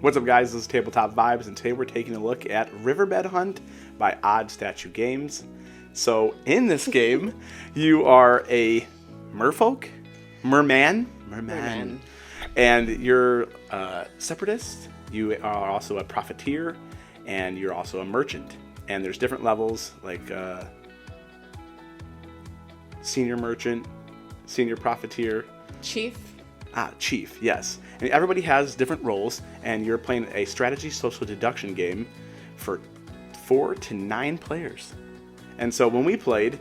What's up, guys? This is Tabletop Vibes, and today we're taking a look at Riverbed Hunt by Odd Statue Games. So, in this game, you are a merfolk? Merman, and you're a separatist. You are also a profiteer, and you're also a merchant. And there's different levels, like senior merchant, senior profiteer. Chief, yes. And everybody has different roles, and you're playing a strategy social deduction game for 4 to 9 players. And so when we played,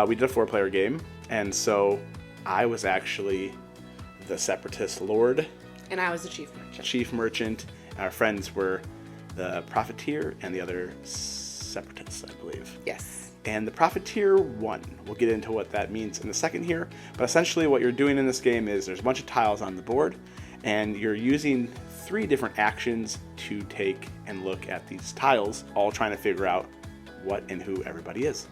we did a 4-player game, and so I was actually the separatist lord. And I was the chief merchant. Chief merchant. Our friends were the profiteer and the other separatists, I believe. Yes. And the profiteer won. We'll get into what that means in a second here. But essentially what you're doing in this game is there's a bunch of tiles on the board, and you're using 3 different actions to take and look at these tiles, all trying to figure out what and who everybody is.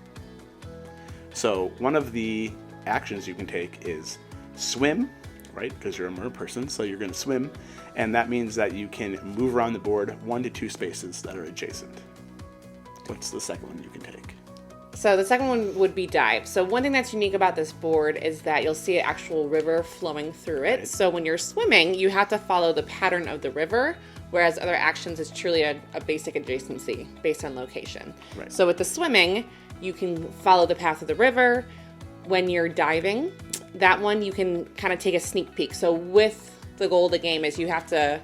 So one of the actions you can take is swim, right? Because you're a mer person, so you're going to swim. And that means that you can move around the board 1 to 2 spaces that are adjacent. What's the second one you can take? So the second one would be dive. So one thing that's unique about this board is that you'll see an actual river flowing through it. Right. So when you're swimming, you have to follow the pattern of the river, whereas other actions is truly a basic adjacency based on location. Right. So with the swimming, you can follow the path of the river. When you're diving, that one you can kind of take a sneak peek. So with the goal of the game is you have to,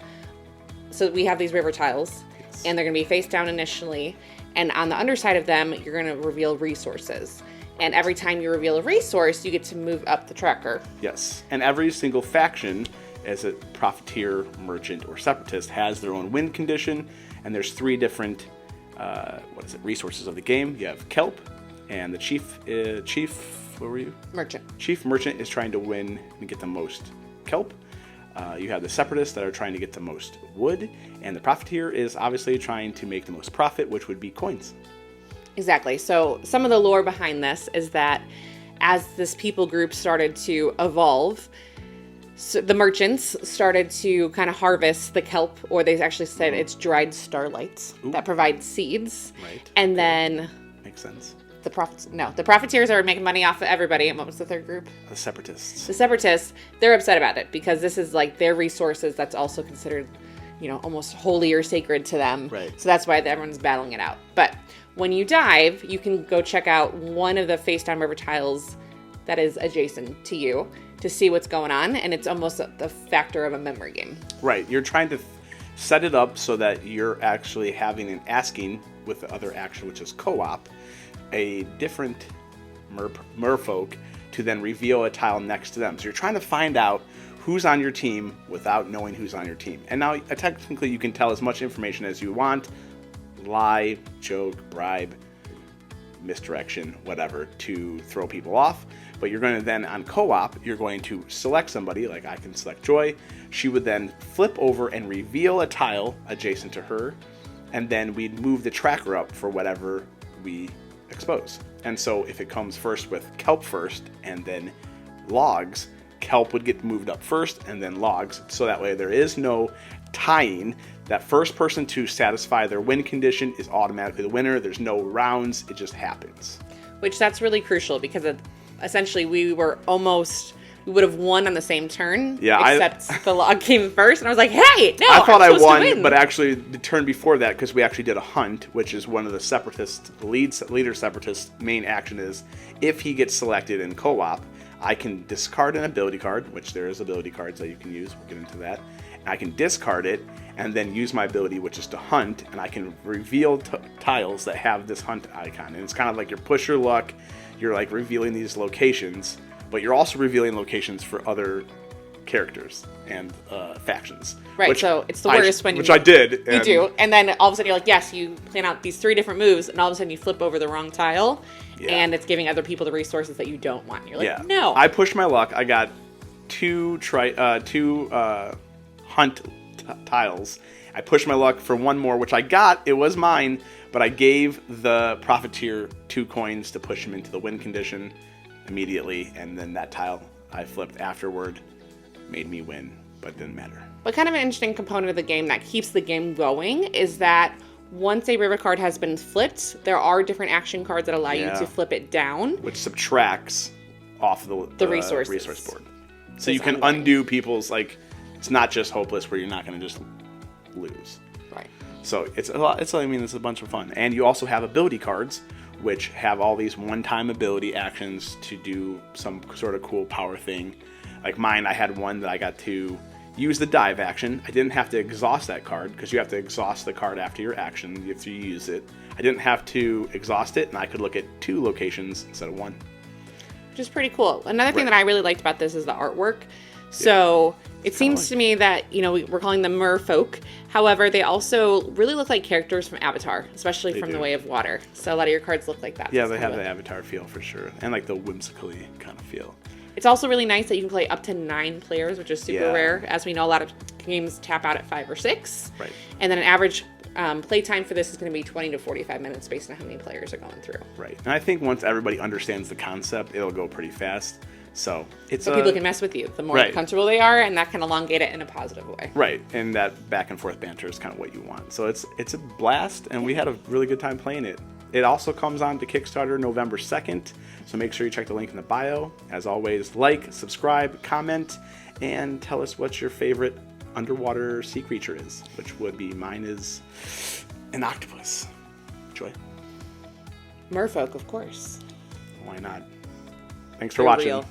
so we have these river tiles, yes, and they're going to be face down initially. And on the underside of them, you're going to reveal resources. And every time you reveal a resource, you get to move up the tracker. Yes. And every single faction, as a profiteer, merchant, or separatist, has their own win condition. And there's 3 different, resources of the game. You have kelp, and the chief, what were you? Merchant. Chief merchant is trying to win and get the most kelp. You have the separatists that are trying to get the most wood, and the profiteer is obviously trying to make the most profit, which would be coins. Exactly. So some of the lore behind this is that as this people group started to evolve, so the merchants started to kind of harvest the kelp, or they actually said it's dried starlights that provide seeds. Right. And then... Makes sense. The profiteers are making money off of everybody. And what was the third group? The separatists. The separatists, they're upset about it because this is like their resources that's also considered, almost holy or sacred to them. Right. So that's why everyone's battling it out. But when you dive, you can go check out one of the face down river tiles that is adjacent to you to see what's going on. And it's almost the factor of a memory game. Right. You're trying to set it up so that you're actually having an asking with the other action, which is co-op, a different merfolk to then reveal a tile next to them. So you're trying to find out who's on your team without knowing who's on your team. And now technically you can tell as much information as you want, lie, joke, bribe, misdirection, whatever, to throw people off. But you're going to then, on co-op, you're going to select somebody, like I can select Joy. She would then flip over and reveal a tile adjacent to her, and then we'd move the tracker up for whatever we expose. And so if it comes first with kelp first and then logs, kelp would get moved up first and then logs, so that way there is no tying. That first person to satisfy their win condition is automatically the winner. There's no rounds, it just happens. Which that's really crucial because essentially we would have won on the same turn, except the log came first, and I was like, hey, no, I thought I won, win. But actually the turn before that, because we actually did a hunt, which is one of the separatist, leader separatist main action is, if he gets selected in co-op, I can discard an ability card, which there is ability cards that you can use, we'll get into that, and I can discard it, and then use my ability, which is to hunt, and I can reveal tiles that have this hunt icon, and it's kind of like your push your luck, you're like revealing these locations, but you're also revealing locations for other characters and factions. Right, so it's the worst when I did. You do, and then all of a sudden you're like, yes, you plan out these 3 different moves, and all of a sudden you flip over the wrong tile, and it's giving other people the resources that you don't want. You're like, no. I pushed my luck. I got 2 hunt tiles. I pushed my luck for 1 more, which I got. It was mine, but I gave the profiteer 2 coins to push him into the win condition immediately, and then that tile I flipped afterward made me win but it didn't matter. But kind of an interesting component of the game that keeps the game going is that once a river card has been flipped, there are different action cards that allow you to flip it down. Which subtracts off the resource board. So you can undo people's, like, it's not just hopeless where you're not going to just lose. Right. So it's a lot. It's a bunch of fun. And you also have ability cards, which have all these one-time ability actions to do some sort of cool power thing. Like mine, I had one that I got to use the dive action. I didn't have to exhaust that card because you have to exhaust the card after your action if you use it. I didn't have to exhaust it, and I could look at 2 locations instead of 1. Which is pretty cool. Another thing that I really liked about this is the artwork. So it seems to me that, we're calling them merfolk. However, they also really look like characters from Avatar, especially from The Way of Water. So a lot of your cards look like that. Yeah, they have the Avatar feel for sure. And like the whimsically kind of feel. It's also really nice that you can play up to 9 players, which is super rare. As we know, a lot of games tap out at 5 or 6. Right. And then an average play time for this is going to be 20 to 45 minutes based on how many players are going through. Right. And I think once everybody understands the concept, it'll go pretty fast. So people can mess with you the more comfortable they are, and that can elongate it in a positive way. Right. And that back and forth banter is kind of what you want. So it's a blast, and we had a really good time playing it. It also comes on to Kickstarter November 2nd, so make sure you check the link in the bio. As always, like, subscribe, comment, and tell us what your favorite underwater sea creature is, which would be mine is an octopus. Joy? Merfolk, of course. Why not? Thanks for watching. Real.